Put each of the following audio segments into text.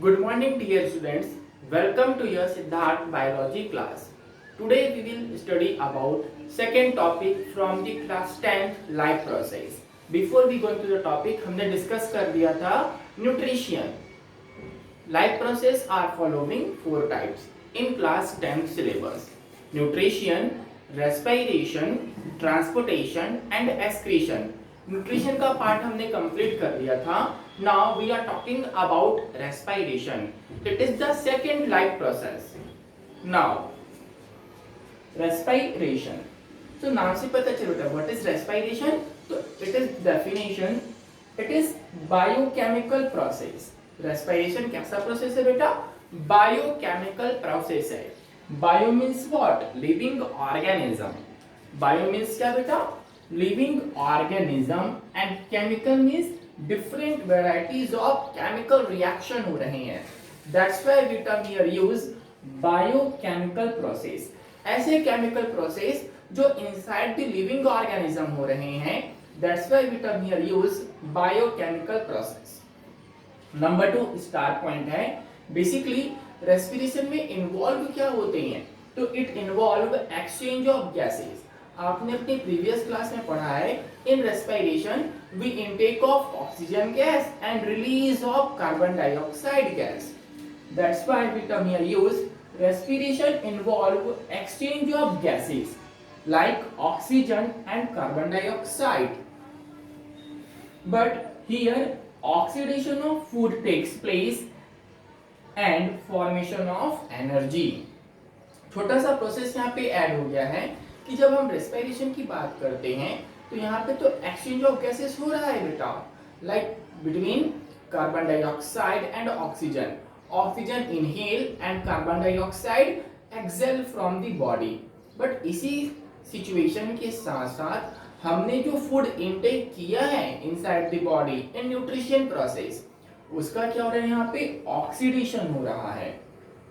Good morning, dear students. Welcome to your Siddharth Biology class. Today we will study about second topic from the class 10 life process. Before we go into the topic, हमने discuss कर दिया था nutrition. Life process are following four types in class 10 syllabus: nutrition, respiration, transportation and excretion. Nutrition का part हमने complete कर लिया था. Now we are talking about respiration. It is the second life process. Now respiration, तो नाम से पता चलता है व्हाट इज रेस्पिरेशन. तो it is definition, it is biochemical process. Respiration कैसा प्रोसेस है बेटा? बायोकेमिकल प्रोसेस है. Bio means what? Living organism. Bio means क्या बेटा? living organism and chemical means different varieties of chemical reaction हो रहे हैं. That's why we term here use biochemical process. ऐसे chemical process जो inside the living organism हो रहे हैं, that's why we term here use biochemical process. Number 2 star point है. Basically respiration में involve क्या होते हैं? तो it involve exchange of gases. आपने अपनी प्रीवियस क्लास में पढ़ा है in respiration we intake of oxygen gas and release of carbon dioxide gas. That's why we term here use respiration involve exchange of gases like oxygen and carbon dioxide. But here oxidation of food takes place and formation of energy. छोटा सा process यहाँ पे add हो गया है कि जब हम रेस्पिरेशन की बात करते हैं तो यहाँ पे तो एक्सचेंज ऑफ गैसेस हो रहा है बेटा, like between carbon dioxide and oxygen. Oxygen inhale and carbon dioxide exhale from the body. But इसी सिचुएशन के साथ साथ हमने जो फूड इनटेक किया है inside the body in nutrition process, उसका क्या हो रहा है? यहाँ पे ऑक्सीडेशन हो रहा है.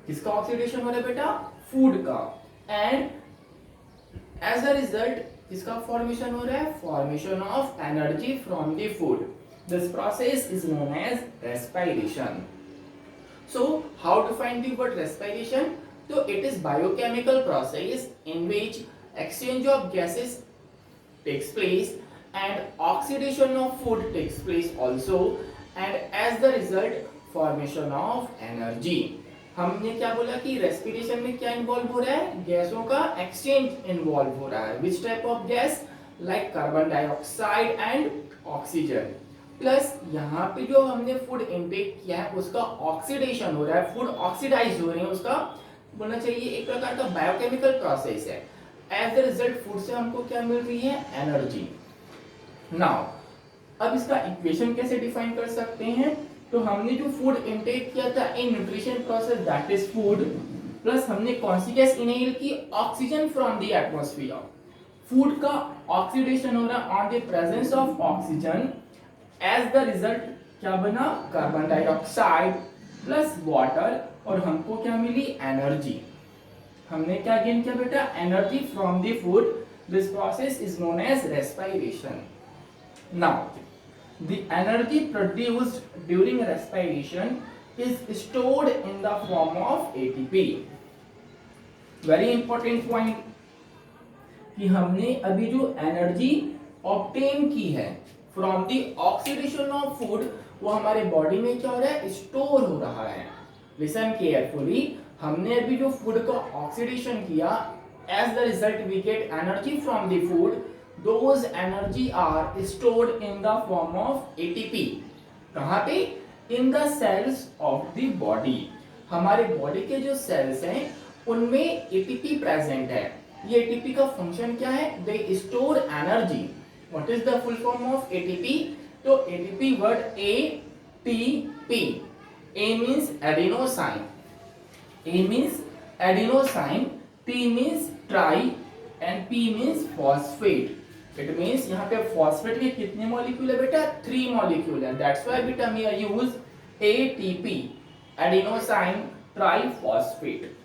किसका ऑक्सीडेशन हो रहा है बेटा? फूड का. एंड as a result किसका फॉर्मेशन हो रहा है? Formation of energy from the food. This process is known as respiration. So how to find the word respiration? तो it is biochemical process in which exchange of gases takes place and oxidation of food takes place also, and as the result formation of energy. हमने क्या बोला कि respiration में क्या involve हो रहा है? गैसों का एक्सचेंज इन्वॉल्व हो रहा है. Which type of gas? Like carbon dioxide and oxygen. Plus यहाँ पे जो हमने फूड इनटेक किया है उसका ऑक्सीडेशन हो रहा है, फूड ऑक्सीडाइज हो रहे हैं. उसका बोलना चाहिए एक प्रकार का बायोकेमिकल प्रोसेस है. एज द रिजल्ट फूड से हमको क्या मिल रही है? एनर्जी. नाउ अब इसका इक्वेशन कैसे डिफाइन कर सकते हैं? तो हमने जो फूड इनटेक किया था in nutrition process, that is food, plus हमने कौन सी गैस इनहेल की? Oxygen from the atmosphere. Food का ऑक्सीडेशन हो रहा on the presence of oxygen. As the result क्या बना? कार्बन डाइऑक्साइड प्लस वाटर, और हमको क्या मिली? एनर्जी. हमने क्या गेन किया बेटा? Energy from the food. This process is known as respiration. Now the energy produced during respiration is stored in the form of ATP. Very important point कि हमने अभी जो एनर्जी ऑब्टेन की है from the oxidation of food, वो हमारे body में क्या हो रहा है? स्टोर हो रहा है. Listen carefully. हमने अभी जो फूड का ऑक्सीडेशन किया, as the result we get energy from the food. Those energy are stored in the form of ATP. कहाँ पे? In the cells of the body. हमारे बॉडी के जो सेल्स हैं उनमें ATP प्रेजेंट है. ये ATP का फंक्शन क्या है? They store energy. What is the full form of ATP? तो ATP word ATP. A means adenosine. A means adenosine. T means tri and P means phosphate. It means यहाँ पे phosphate के कितने molecule है बेटा? 3 molecule है. That's why we term here use ATP, adenosine triphosphate.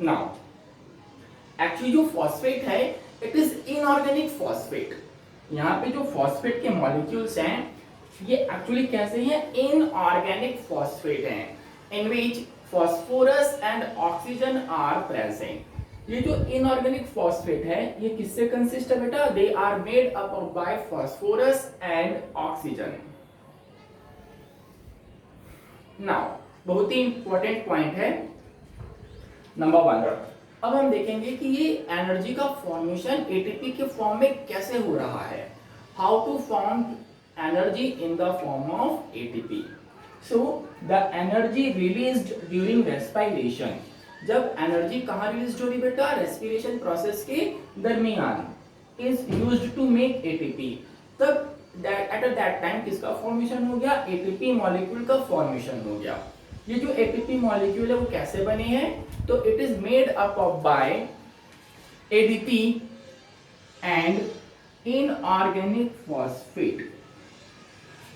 Now actually जो phosphate है it is inorganic phosphate. यहाँ पे जो फॉस्फेट के मॉलिक्यूल्स हैं ये एक्चुअली कैसे हैं, इनऑर्गेनिक फॉस्फेट हैं in which phosphorus and oxygen are present. ये जो इनऑर्गेनिक फॉस्फेट है ये किससे कंसिस्ट है बेटा, they are made up by phosphorus and oxygen. Now बहुत ही इंपॉर्टेंट पॉइंट है नंबर 1। अब हम देखेंगे कि ये एनर्जी का फॉर्मेशन एटीपी के फॉर्म में कैसे हो रहा है, how to form energy in the form of ATP. So the energy released during respiration, जब एनर्जी कहाँ रिलीज हो रही बेटा, रेस्पिरेशन प्रोसेस के दरमियान, is used to make ATP, तब एट दैट टाइम किसका फॉर्मेशन हो गया, एटीपी मॉलिक्यूल का फॉर्मेशन हो गया। ये जो एटीपी मॉलिक्यूल है वो कैसे बने हैं, तो it is made up of by ADP and inorganic phosphate.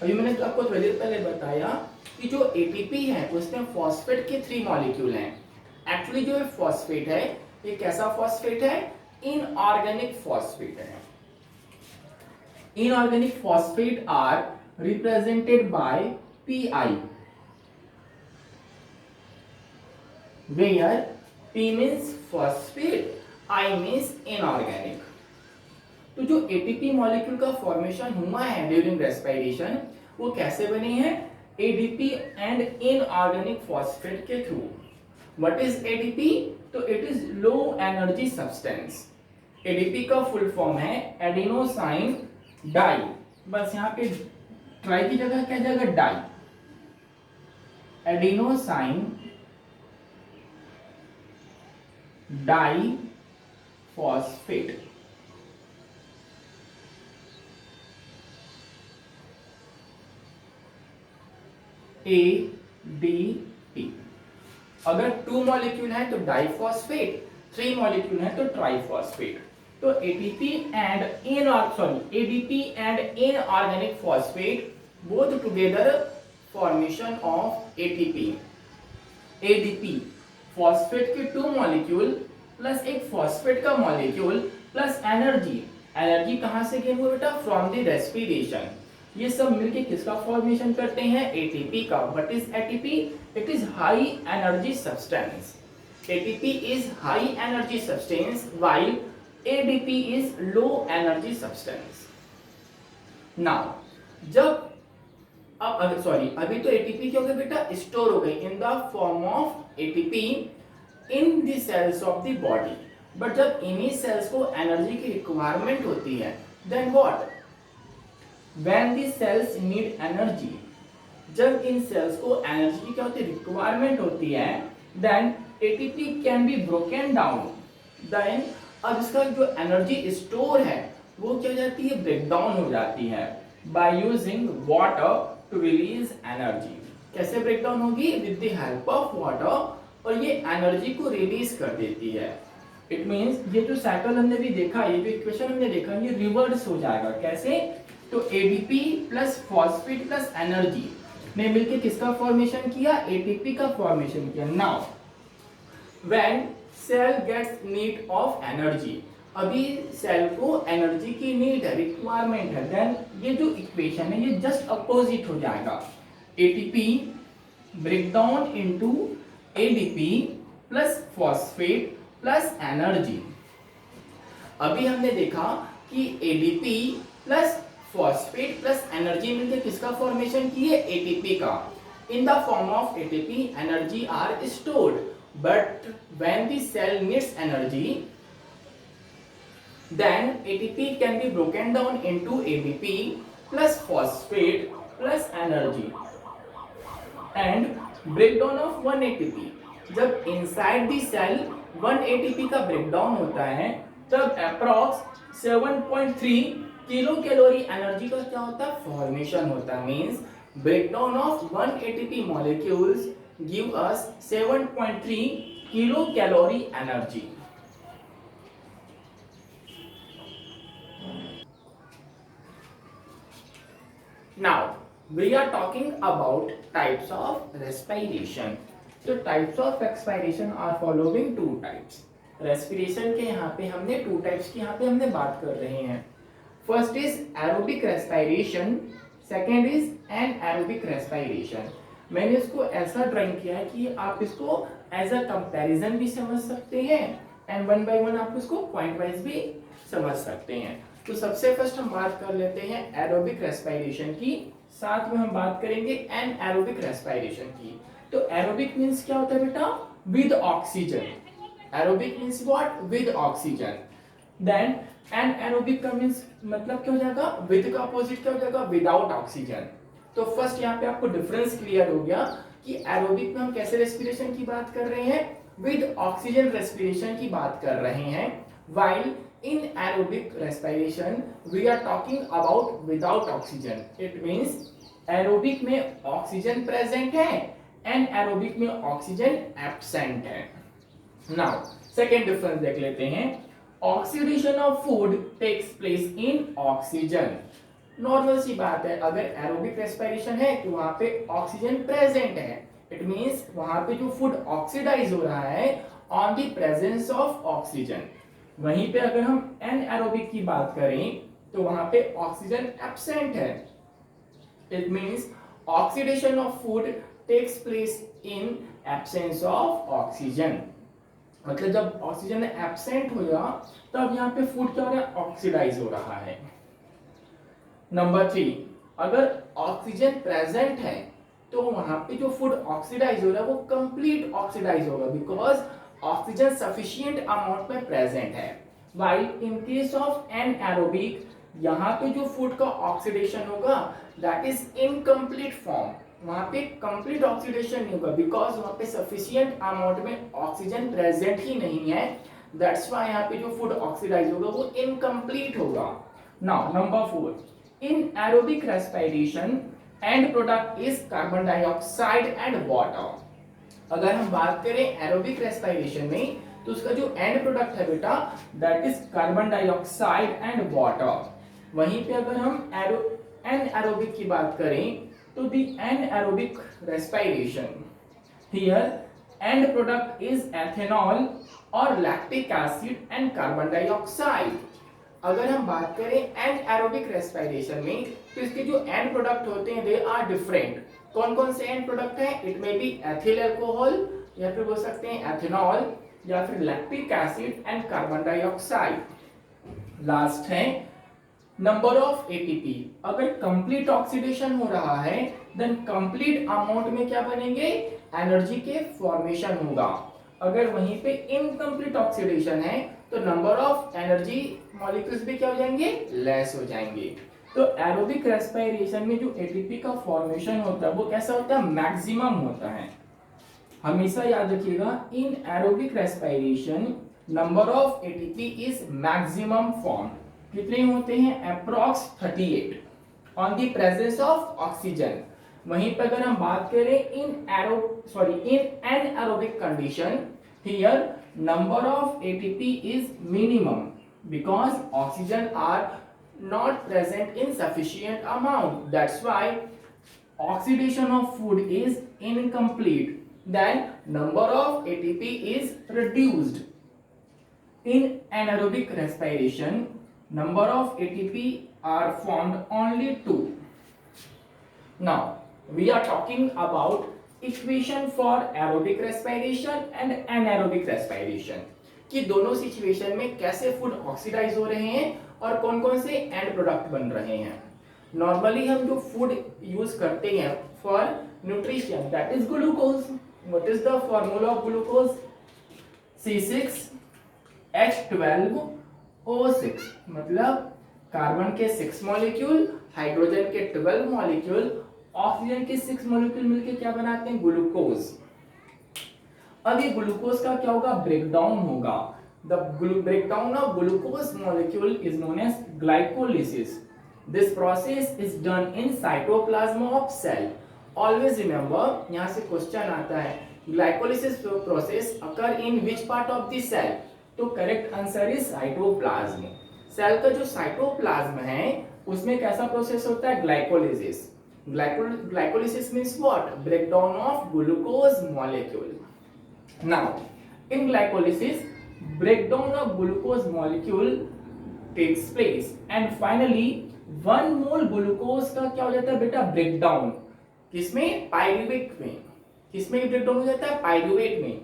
अभी मैंने तो आपको थोड़ी देर पहले बताया कि जो एटीपी है उसमें फॉस्फेट के 3 मॉलिक्यूल हैं। एक्चुअली जो फॉस्फेट है ये कैसा फॉस्फेट है, इनऑर्गेनिक फॉस्फेट है। Inorganic phosphate are represented by PI, where P means phosphate, I means inorganic। तो जो एटीपी मॉलिक्यूल का फॉर्मेशन हुआ है ड्यूरिंग रेस्पिरेशन वो कैसे बने हैं, एडीपी एंड इनऑर्गेनिक फॉस्फेट के थ्रू। व्हाट इज एडीपी, तो it is low energy substance. ADP का फुल फॉर्म है एडिनोसाइन डाई, बस यहाँ पे ट्राई की जगह क्या जगह di, adenosine diphosphate. ADP। अगर 2 मॉलिक्यूल है तो डाइफॉस्फेट, 3 मॉलिक्यूल है तो ट्राइफॉस्फेट। तो ADP and inorganic phosphate both together formation of ATP। ADP phosphate के 2 मॉलिक्यूल प्लस एक फॉस्फेट का मॉलिक्यूल प्लस एनर्जी। एनर्जी कहां से गेन हुआ बेटा, फ्रॉम द रेस्पिरेशन। ये सब मिलके किसका फॉर्मेशन करते हैं, एटीपी का। What is ATP, it is high energy substance. ATP is high energy substance while ADP is low energy substance. Now जब अभी तो एटीपी क्या हो गया बेटा, स्टोर हो गई in the form of ATP in the cells of the body. But जब इन्हीं सेल्स को एनर्जी की रिक्वायरमेंट होती है, then what, when the cells need energy, जब इन सेल्स को एनर्जी की क्या होती है, रिक्वायरमेंट होती है, then ATP can be broken down. Then अब इसका जो एनर्जी स्टोर है वो क्या हो जाती है, ब्रेक डाउन हो जाती है by using water to release energy. कैसे ब्रेक डाउन होगी, with the help of water, और ये एनर्जी को रिलीज कर देती है। इट मींस ये जो साइकिल हमने भी देखा, ये जो इक्वेशन हमने देखा, ये रिवर्स हो जाएगा। कैसे, तो ADP plus phosphate plus energy ने मिलकर किसका फॉर्मेशन किया, एटीपी का फॉर्मेशन किया। Now when cell gets need of energy, अभी सेल को एनर्जी की नीड है, रिक्वायरमेंट है, देन ये जो इक्वेशन है ये जस्ट अपोजिट हो जाएगा। ATP break down into ADP plus phosphate plus energy. अभी हमने देखा कि ADP plus phosphate plus energy मिलकर किसका फॉर्मेशन की है, एटीपी का। इन the form of ATP energy are stored, but when the cell needs energy, then ATP can be broken down into ADP plus phosphate plus energy and breakdown of 1 ATP। जब inside the cell 1 ATP का breakdown होता है तब approx 7.3 kilo calorie energy का क्या होता है, formation होता है। Means breakdown of 1 ATP molecules give us 7.3 kilo calorie energy. Now we are talking about types of respiration। तो types of expiration are following 2 types। respiration के यहाँ पे हमने 2 types की यहाँ पे हमने बात कर रहे हैं। First is aerobic respiration, second is anaerobic respiration. मैंने इसको ऐसा ड्राइंग किया है कि आप इसको एज अ कंपैरिजन भी समझ सकते हैं एंड वन बाय वन आप इसको पॉइंट वाइज भी समझ सकते हैं। तो सबसे फर्स्ट हम बात कर लेते हैं एरोबिक रेस्पिरेशन की, साथ में हम बात करेंगे एनएरोबिक रेस्पिरेशन की। तो एरोबिक मींस क्या होता है बेटा? With oxygen. Aerobic means what? With oxygen. Then anaerobic का मींस मतलब क्या हो जाएगा? विद का अपोजिट क्या हो जाएगा? Without oxygen. तो फर्स्ट यहाँ पे आपको डिफरेंस क्लियर हो गया कि एरोबिक में हम कैसे रेस्पिरेशन की बात कर रहे हैं? विद ऑक्सीजन रेस्पिरेशन की बात कर रहे हैं, while in aerobic respiration we are talking about without oxygen. It means aerobic में ऑक्सीजन प्रेजेंट है, anaerobic में ऑक्सीजन एब्सेंट है। Now second difference देख लेते हैं। Oxidation of food takes place in oxygen. Normal सी बात है, अगर एरोबिक रेस्पिरेशन है तो वहां पे ऑक्सीजन प्रेजेंट है, इट मींस वहां पे जो फूड ऑक्सीडाइज हो रहा है on the presence of oxygen. वहीं पे अगर हम एनएरोबिक की बात करें तो वहां पे ऑक्सीजन एब्सेंट है, it means oxidation of food takes place in absence of oxygen. मतलब जब ऑक्सीजन एब्सेंट हो गया तब यहाँ पे फूड क्या हो रहा है? ऑक्सीडाइज हो रहा है। नंबर 3, अगर ऑक्सीजन प्रेजेंट है तो वहां पे जो फूड ऑक्सीडाइज हो रहा है वो कंप्लीट ऑक्सीडाइज होगा, बिकॉज ऑक्सीजन सफिशिएंट अमाउंट में प्रेजेंट है। While in case of anaerobic यहाँ पे जो फूड का ऑक्सीडेशन होगा दैट इज इनकम्प्लीट फॉर्म, वहां पे कंप्लीट ऑक्सीडेशन नहीं होगा, बिकॉज वहां पे सफिशिएंट अमाउंट में ऑक्सीजन प्रेजेंट ही नहीं है। दैट्स व्हाई यहाँ पे जो फूड ऑक्सीडाइज होगा वो इनकम्प्लीट होगा। Now number 4, in aerobic respiration end product is carbon dioxide and water। अगर हम बात करें एरोबिक रेस्पिरेशन में तो उसका जो एंड प्रोडक्ट है बेटा that is carbon dioxide and water. वहीं पे अगर हम एनएरोबिक की बात करें तो the anaerobic respiration here end product is ethanol और lactic acid and carbon dioxide. अगर हम बात करें एनएरोबिक रेस्पिरेशन में तो इसके जो एंड प्रोडक्ट होते हैं दे आर डिफरेंट। कौन कौन से एंड प्रोडक्ट हैं? It may be ethyl alcohol या फिर बोल सकते हैं एथेनॉल या फिर lactic acid and carbon dioxide. Last है नंबर ऑफ एटीपी। अगर कंप्लीट ऑक्सीडेशन हो रहा है देन कंप्लीट अमाउंट में क्या बनेंगे? एनर्जी के फॉर्मेशन होगा। अगर वहीं पे इनकम्प्लीट ऑक्सीडेशन है तो नंबर ऑफ एनर्जी मॉलिक्यूल्स भी क्या हो जाएंगे? लेस हो जाएंगे। तो एरोबिक रेस्पिरेशन में जो एटीपी का फॉर्मेशन होता है वो कैसा होता है? मैक्सिमम होता है। हमेशा याद रखिएगा, in aerobic respiration number of ATP is maximum form. कितने होते हैं? Approx 38 on the presence of oxygen. वहीं पर अगर हम बात करें in anaerobic condition here number of ATP is minimum because oxygen are not present in sufficient amount. That's why oxidation of food is incomplete. Then number of ATP is reduced. In anaerobic respiration, number of ATP are formed only 2. Now we are talking about equation for aerobic respiration and anaerobic respiration कि दोनों situation में कैसे food oxidise हो रहे हैं और कौन कौन से एंड प्रोडक्ट बन रहे हैं। नॉर्मली हम जो फूड यूज करते हैं for nutrition that is glucose. What is the formula of glucose? C6H12O6, मतलब कार्बन के 6 मॉलिक्यूल, हाइड्रोजन के 12 मॉलिक्यूल, ऑक्सीजन के 6 मॉलिक्यूल मिलके क्या बनाते हैं? ग्लूकोज। अब ये ग्लूकोज का क्या होगा? ब्रेकडाउन होगा। The breakdown of glucose molecule is known as glycolysis. This process is done in cytoplasm of cell. Always remember, यहां से क्वेश्चन आता है glycolysis process occur in which part of the cell? तो correct answer is cytoplasm. Cell का जो cytoplasm है उसमें कैसा प्रोसेस होता है? Glycolysis. Glycolysis means what? Breakdown of glucose molecule. Now, in glycolysis, breakdown of glucose molecule takes place, and finally, 1 mole glucose का क्या हो जाता है बेटा, ब्रेक डाउन किसमें, पायरूवेट में। किसमें ब्रेक डाउन हो जाता है, पायरूवेट में।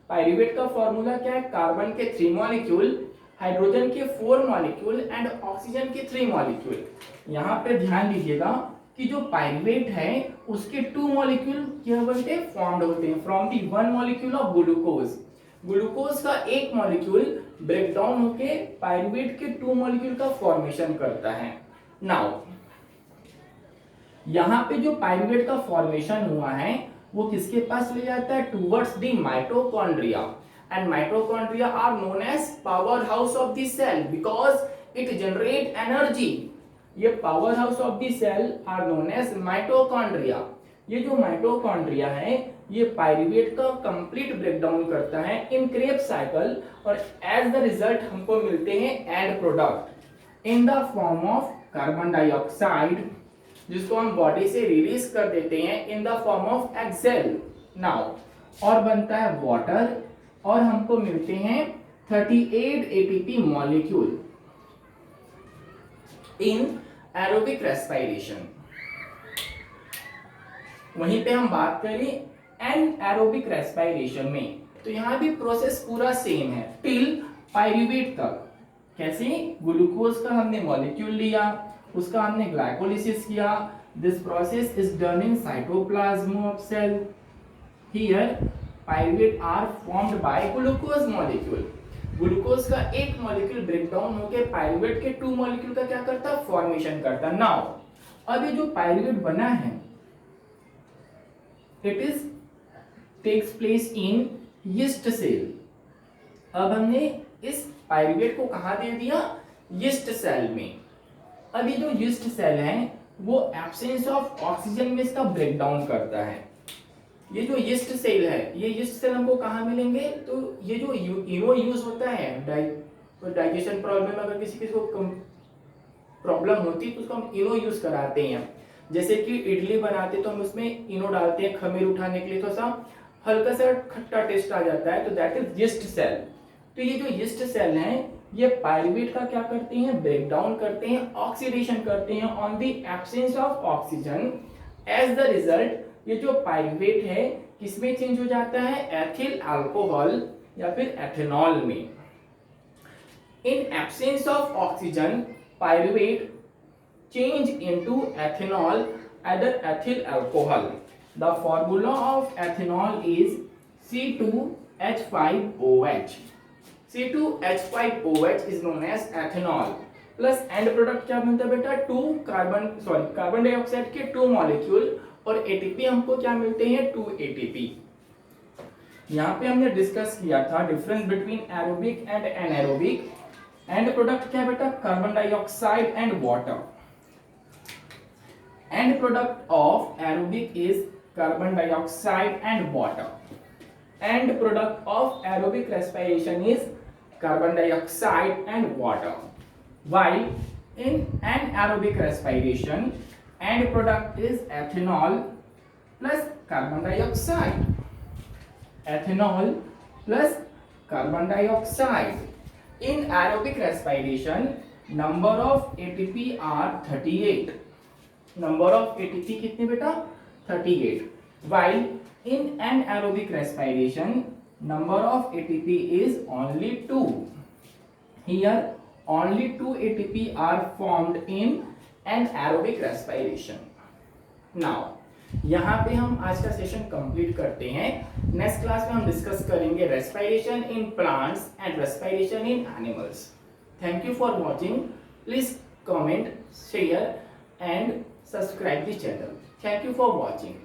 पायरूवेट का फॉर्मूला क्या है, कार्बन के 3 मॉलिक्यूल, हाइड्रोजन के 4 मॉलिक्यूल एंड ऑक्सीजन के 3 मॉलिक्यूल। यहाँ पे ध्यान दीजिएगा कि जो पायरूवेट है उसके 2 मॉलिक्यूल क्या होते हैं, फॉर्म्ड होते हैं from the 1 molecule of glucose. Glucose का एक मॉलिक्यूल ब्रेक डाउन होके पायरूवेट के 2 मॉलिक्यूल का फॉर्मेशन करता है। नाउ यहाँ पे जो पायरूवेट का फॉर्मेशन हुआ है वो किसके पास ले जाता है, towards the mitochondria, and mitochondria are known as power house of the cell because it generate energy. ये power house of the cell are known as mitochondria. ये जो माइटोकॉन्ड्रिया है ये पायरूवेट का कंप्लीट ब्रेकडाउन करता है इन क्रेब्स साइकिल, और as the result हमको मिलते हैं end product in the form of carbon dioxide, जिसको हम बॉडी से रिलीज कर देते हैं in the form of exhale. Now और बनता है वाटर, और हमको मिलते हैं 38 ATP molecule in aerobic respiration. वहीं पे हम बात करें एनएरोबिक रेस्पिरेशन में, तो यहां भी प्रोसेस पूरा सेम है टिल पायरूवेट तक। कैसे, ग्लूकोज का हमने मॉलिक्यूल लिया, उसका हमने ग्लाइकोलिसिस किया, this process is done in cytoplasm of cell. Here pyruvate are formed by glucose molecule. Glucose का एक मॉलिक्यूल ब्रेक डाउन होकर पायरूवेट के 2 मॉलिक्यूल का क्या करता, फॉर्मेशन करता। नाउ अब ये जो पायरूवेट बना है it is takes place in yeast cell. अब हमने इस पायरूवेट को कहां दे दिया, यीस्ट सेल में। अब ये जो यीस्ट सेल है वो एब्सेंस ऑफ ऑक्सीजन में इसका ब्रेक डाउन करता है। ये जो यीस्ट सेल है, ये यीस्ट सेल हमको कहां मिलेंगे, तो ये जो इनो यूज होता है डाइजेशन प्रॉब्लम, अगर किसी को प्रॉब्लम होती है तो उसको हम इनो यूज कराते हैं। जैसे कि इडली बनाते तो हम उसमें इनो डालते हैं खमीर उठाने के लिए, तो सा हल्का सा खट्टा टेस्ट आ जाता है, तो दैट इज यीस्ट सेल। तो ये जो यीस्ट सेल हैं ये पायरूवेट का क्या करते हैं, ब्रेक डाउन करते हैं, ऑक्सीडेशन करते हैं on the absence of oxygen. As the result ये जो पायरूवेट है किसमें चेंज हो जाता है, एथिल अल्कोहल या फिर एथेनॉल में। इन absence of oxygen pyruvate change into ethanol either ethyl alcohol. The formula of ethanol is C2H5OH. C2H5OH is known as ethanol. Plus and product क्या बनता है बेटा, कार्बन डाइऑक्साइड के 2 मॉलिक्यूल, और एटीपी हमको क्या मिलते हैं, 2 एटीपी। यहाँ पे हमने डिस्कस किया था difference between aerobic and anaerobic. And product क्या बेटा, carbon dioxide and water. End product of aerobic is carbon dioxide and water. End product of aerobic respiration is carbon dioxide and water. While in anaerobic respiration, end product is ethanol plus carbon dioxide. Ethanol plus carbon dioxide. In aerobic respiration, number of ATP are 38. Number of ATP कितने बेटा, 38। while in anaerobic respiration number of ATP is only 2. Here only 2 ATP are formed in anaerobic respiration. Now यहाँ पे हम आज का session complete करते हैं। Next class में हम डिस्कस करेंगे respiration in plants and respiration in animals. Thank you for watching. Please comment, share and subscribe the channel. Thank you for watching.